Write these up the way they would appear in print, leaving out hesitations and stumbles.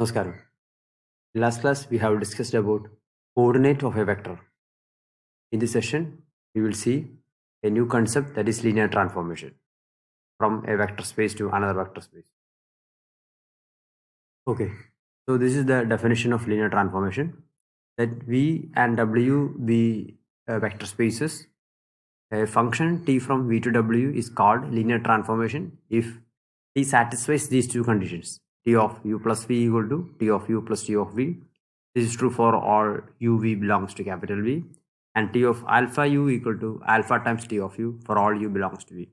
Namaskaram. In last class, we have discussed about coordinate of a vector. In this session, we will see a new concept, that is linear transformation from a vector space to another vector space. Okay, so this is the definition of linear transformation, that V and W be vector spaces. A function t from V to W is called linear transformation if t satisfies these two conditions: t of u plus v equal to t of u plus t of v. This is true for all uv belongs to capital V, and t of alpha u equal to alpha times t of u for all u belongs to V,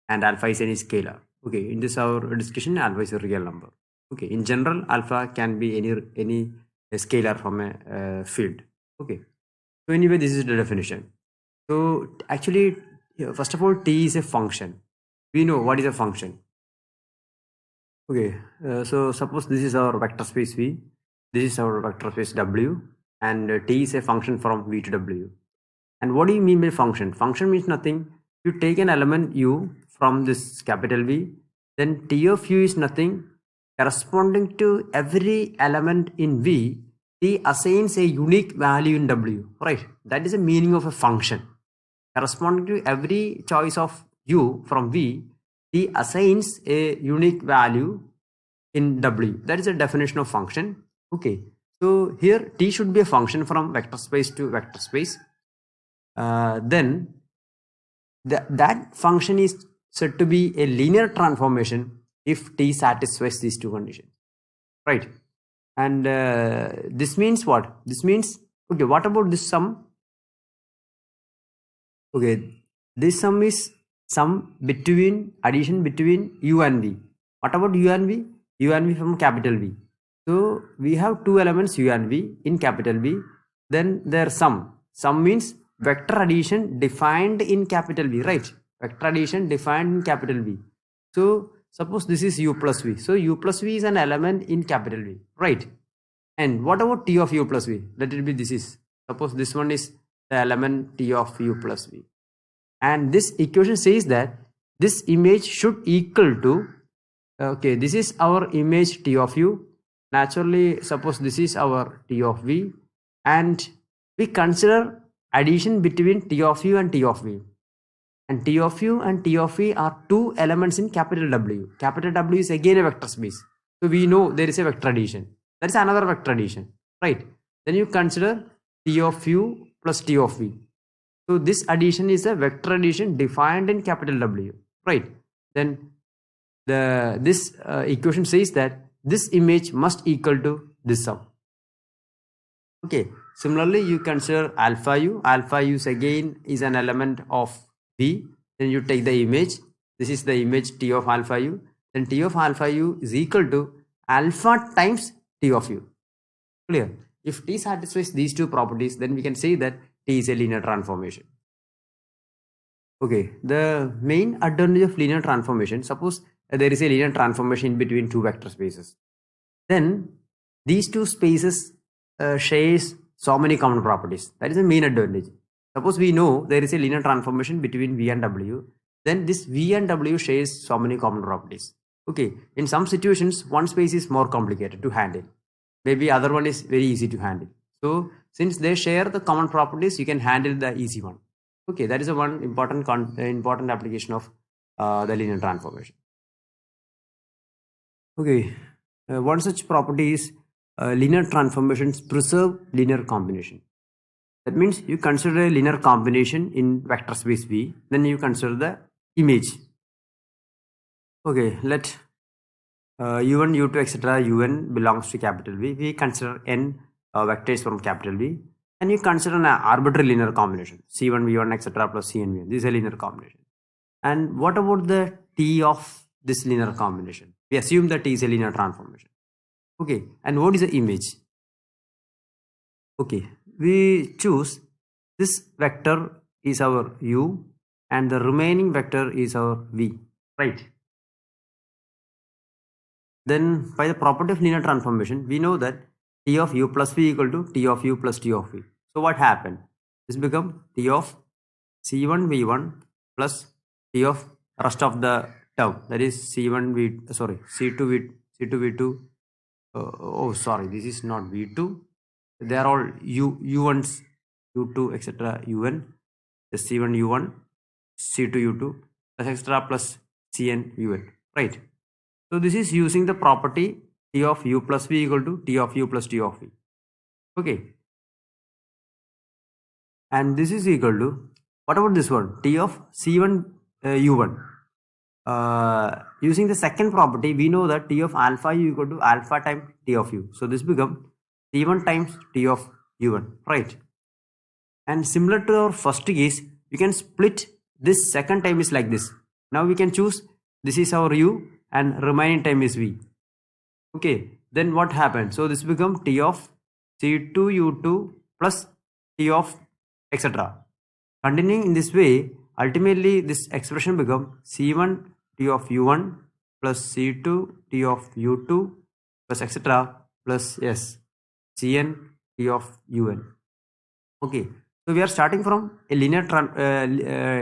and alpha is any scalar. Okay, in this our discussion, alpha is a real number. Okay, in general, alpha can be any scalar from a field. Okay, so anyway, this is the definition. So actually, first of all, t is a function. We know what is a function. Okay, so suppose this is our vector space V, this is our vector space W, and t is a function from V to W. And what do you mean by function? Function means nothing. You take an element u from this capital V, then t of u is nothing. Corresponding to every element in V, t assigns a unique value in W, right? That is the meaning of a function. Corresponding to every choice of u from V, t assigns a unique value in W. That is the definition of function. Okay, so here t should be a function from vector space to vector space. Then that function is said to be a linear transformation if t satisfies these two conditions, right? And this means what? This means, okay, what about this sum? Okay, this sum is sum between addition between u and v. What about u and v? U and v from capital V. So we have two elements u and v in capital V. Then their sum. Sum means vector addition defined in capital V, right? Vector addition defined in capital V. So suppose this is u plus v. So u plus v is an element in capital V, right? And what about t of u plus v? Let it be this is. Suppose this one is the element t of u plus v. And this equation says that this image should equal to, okay, this is our image t of u. Naturally, suppose this is our t of v, and we consider addition between t of u and t of v. And t of u and t of v are two elements in capital W. Capital W is again a vector space. So we know there is a vector addition. That is another vector addition, right? Then you consider t of u plus t of v. So this addition is a vector addition defined in capital W, right? Then this equation says that this image must equal to this sum. Okay, similarly you consider alpha u. Alpha u is an element of V. Then you take the image. This is the image t of alpha u. Then t of alpha u is equal to alpha times t of u. Clear? If t satisfies these two properties, then we can say that t is a linear transformation. Okay, the main advantage of linear transformation, suppose there is a linear transformation between two vector spaces. Then these two spaces shares so many common properties. That is the main advantage. Suppose we know there is a linear transformation between V and W, then this V and W shares so many common properties. Okay, in some situations, one space is more complicated to handle. Maybe other one is very easy to handle. So since they share the common properties, you can handle the easy one. Okay, that is a one important application of the linear transformation. Okay, one such property is linear transformations preserve linear combination. That means you consider a linear combination in vector space V, then you consider the image. Okay, let u1, u2, etc. un belongs to capital V. We consider n vectors from capital V, and you consider an arbitrary linear combination c1, v1, etc. plus c and v1. This is a linear combination. And what about the t of this linear combination? We assume that t is a linear transformation. Okay, and what is the image? Okay, we choose this vector is our u and the remaining vector is our v, right? Then by the property of linear transformation, we know that t of u plus v equal to t of u plus t of v. So what happened? This become t of c1 v1 plus t of rest of the term, that is c2 v2 oh, sorry, this is not v2. They are all u1s, u2, etc. un, c1 u1, c2 u2, plus etc. plus cn un, right? So this is using the property t of u plus v equal to t of u plus t of v. Okay, and this is equal to, what about this one, t of c1 u1. Using the second property, we know that t of alpha u equal to alpha times t of u. So this becomes c1 times t of u1, right? And similar to our first case, we can split this second time is like this. Now we can choose this is our u and remaining time is v. Okay, then what happens? So this becomes t of c2 u2 plus t of etc. Continuing in this way, ultimately this expression becomes c1 t of u1 plus c2 t of u2 plus etc. plus yes, cn t of un. Okay, so we are starting from a linear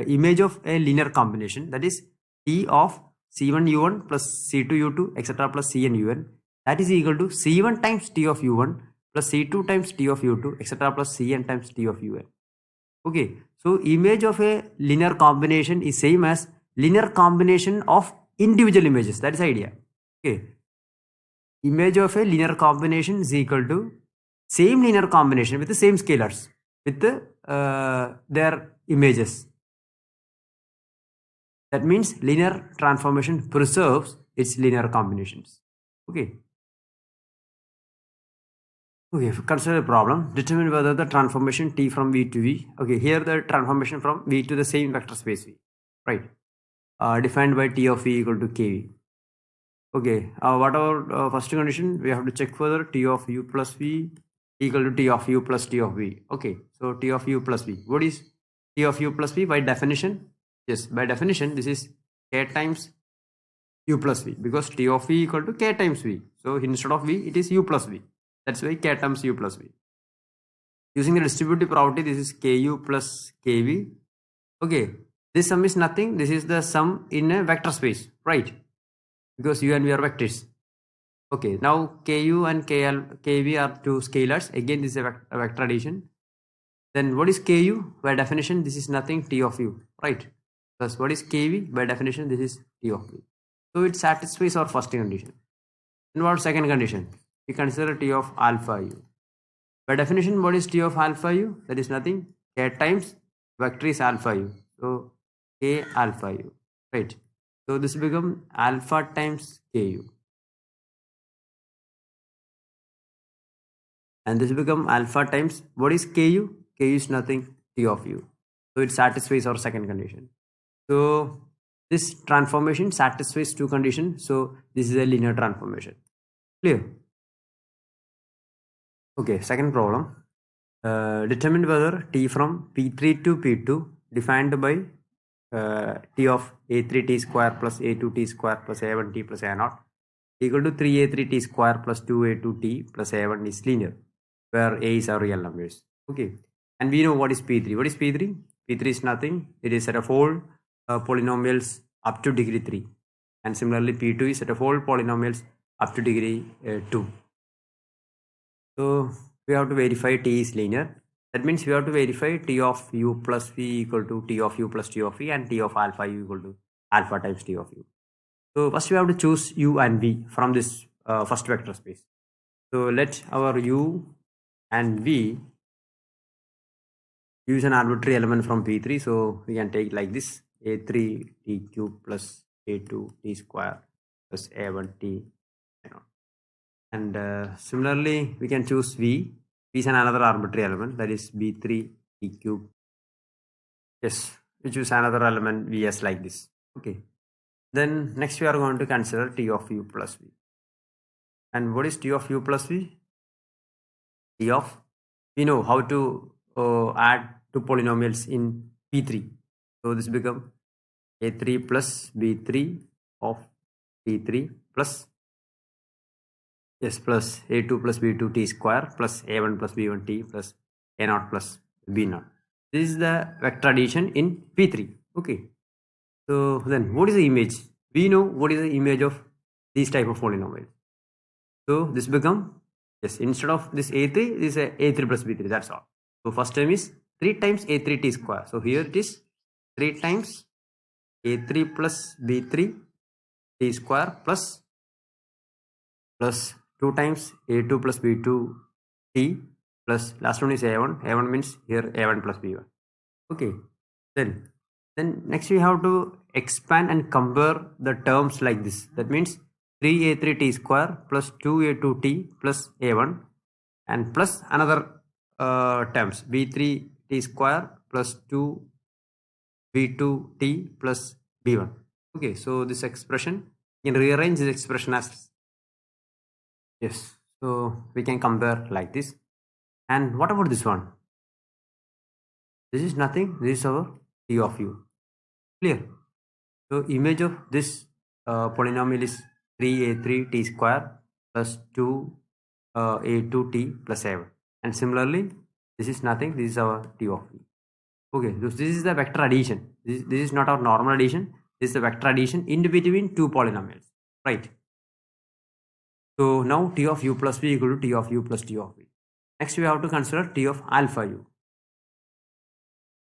image of a linear combination, that is t of c1 u1 plus c2 u2 etc. plus cn un, that is equal to c1 times t of u1 plus c2 times t of u2 etc. plus cn times t of un. Okay, so image of a linear combination is same as linear combination of individual images. That is the idea. Okay, image of a linear combination is equal to same linear combination with the same scalars with their images. That means linear transformation preserves its linear combinations. Okay. Okay, consider a problem. Determine whether the transformation T from V to V. Okay, here the transformation from V to the same vector space V. Right. Defined by T of V equal to KV. Okay, what our first condition? We have to check further T of U plus V equal to T of U plus T of V. Okay, so T of U plus V. What is T of U plus V by definition? Yes, by definition, this is K times U plus V, because T of V equal to K times V. So instead of V, it is U plus V. That's why K times U plus V. Using the distributive property, this is Ku plus Kv. Okay, this sum is nothing. This is the sum in a vector space, right? Because U and V are vectors. Okay, now Ku and Kv are two scalars. Again, this is a vector addition. Then what is Ku? By definition, this is nothing, T of U, right? Plus what is Kv? By definition, this is T of V. So it satisfies our first condition. And what second condition? We consider T of alpha U. By definition, what is T of alpha U? That is nothing, K times vector is alpha U. So K alpha U, right? So this becomes alpha times Ku. And this become alpha times, what is Ku? Ku is nothing, T of U. So it satisfies our second condition. So this transformation satisfies two conditions. So this is a linear transformation. Clear? Okay, second problem. Determine whether T from P3 to P2 defined by T of A3T square plus A2T square plus A1T plus A0 equal to 3A3T square plus 2A2T plus A1 is linear, where A is our real numbers. Okay, and we know what is P3. What is P3? P3 is nothing. It is set of all polynomials up to degree 3. And similarly, P2 is set of all polynomials up to degree 2. So we have to verify T is linear. That means we have to verify T of U plus V equal to T of U plus T of V, and T of alpha U equal to alpha times T of U. So first we have to choose U and V from this first vector space. So let our U and V use an arbitrary element from P3. So we can take like this, A3 T cube plus A2 T square plus A1 T. And similarly, we can choose V. V is another arbitrary element, that is B3 T cube. Yes, we choose another element Vs like this. Okay. Then next we are going to consider T of U plus V. And what is T of U plus V? T of, we know how to add two polynomials in P3. So this becomes A3 plus B3 of P3 plus, yes, plus A2 plus B2 T square plus A1 plus B1 T plus A0 plus B0. This is the vector addition in P3. Okay. So then what is the image? We know what is the image of these type of polynomials. So this become, yes, instead of this a3, this is a3 plus b3. That's all. So first term is 3 times a3 t square. So here it is 3 times a3 plus b3 t square plus 2 times a2 plus b2 t plus last one is a1. A1 means here a1 plus b1. Okay. Then next we have to expand and compare the terms like this. That means 3a3 t square plus 2a2 t plus a1 and plus another terms b3 t square plus 2 b2 t plus b1. Okay, so this expression, you can rearrange this expression as, yes, so we can compare like this. And what about this one? This is nothing, this is our t of u. Clear? So image of this polynomial is 3a3 t square plus 2 a2 t plus a1. And similarly, this is nothing, this is our t of u. Okay, so this is the vector addition. This is not our normal addition. This is the vector addition in between two polynomials, right? So now t of u plus v equal to t of u plus t of v. Next we have to consider t of alpha u.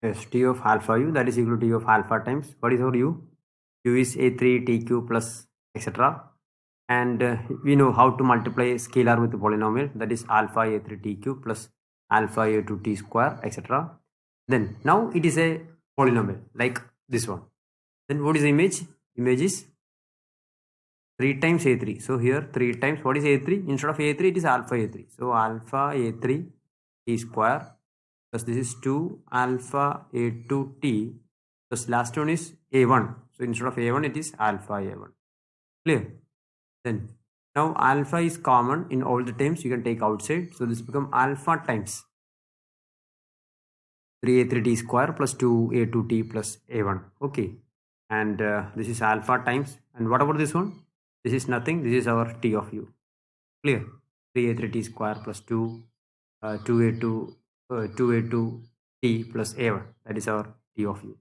Yes, t of alpha u, that is equal to t of alpha times, what is our u? U is a3 tq plus etc. And we know how to multiply scalar with the polynomial, that is alpha a3 tq plus alpha a2 t square etc. Then now it is a polynomial like this one. Then what is the image? Image is 3 times a3. So here 3 times, what is a3? Instead of a3 it is alpha a3. So alpha a3 t square plus this is 2 alpha a2 t plus last one is a1. So instead of a1 it is alpha a1. Clear? Then now alpha is common in all the terms, you can take outside. So this become alpha times 3a3 t square plus 2a2 t plus a1. Okay. And this is alpha times. And what about this one? This is nothing. This is our t of u. Clear? 3a3 t square plus 2a2 t plus a1. That is our t of u.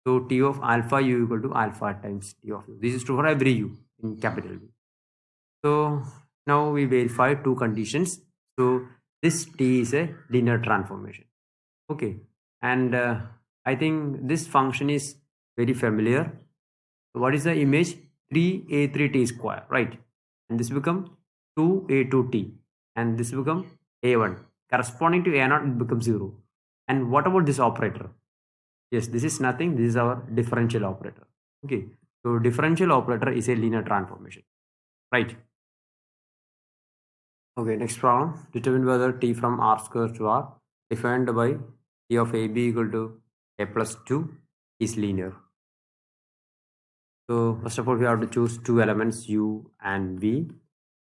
So t of alpha u equal to alpha times t of u. This is true for every u in capital U. So now we verify two conditions. So this t is a linear transformation. Okay. And I think this function is very familiar. What is the image? 3a3 t square, right? And this become 2a2 t, and this become a1. Corresponding to a0, it becomes 0. And what about this operator? Yes, this is nothing. This is our differential operator. Okay. So differential operator is a linear transformation, right? Okay, next problem. Determine whether t from r square to r defined by t of ab equal to a plus 2 is linear. So first of all, we have to choose two elements u and v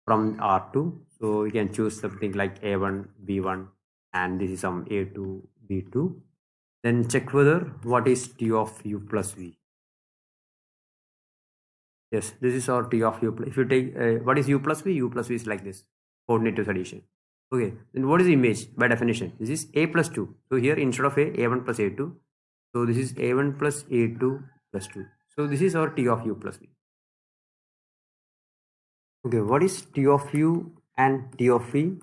from R2. So we can choose something like a1, b1, and this is some a2, b2. Then check whether what is t of u plus v. Yes, this is our t of u. If you take what is u plus v? U plus v is like this, coordinate addition. Okay, then what is the image by definition? This is a plus 2. So here instead of a1 plus a2. So this is a1 plus a2 plus 2. So this is our t of u plus v. Okay, what is t of u and t of v?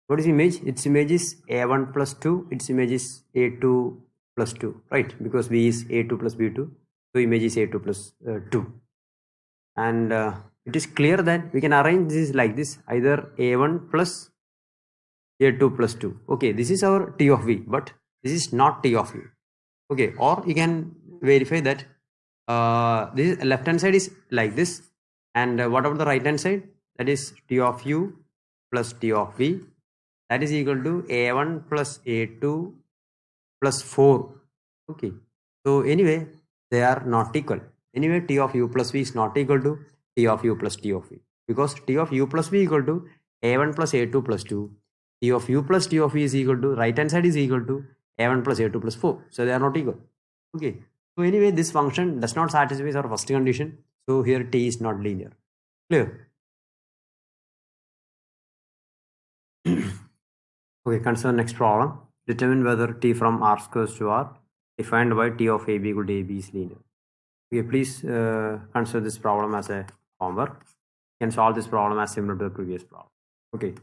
What is image? Its image is a1 plus 2. Its image is a2 plus 2, right? Because v is a2 plus b2. So image is a2 plus 2. And it is clear that we can arrange this like this, either a1 plus a2 plus 2. Okay, this is our t of v, but this is not t of u. Okay, or you can verify that this left hand side is like this, and what about the right hand side? That is t of u plus t of v, that is equal to a1 plus a2 plus 4. Okay, so anyway they are not equal. Anyway, t of u plus v is not equal to t of u plus t of v, because t of u plus v equal to a1 plus a2 plus 2. T of u plus t of v is equal to, right hand side is equal to a1 plus a2 plus 4. So they are not equal. Okay, so anyway this function does not satisfy our first condition. So here t is not linear. Clear? Okay, consider next problem. Determine whether t from r squares to r defined by t of ab equal to ab is linear. Okay, please consider this problem as a homework. can solve this problem as similar to the previous problem. Okay.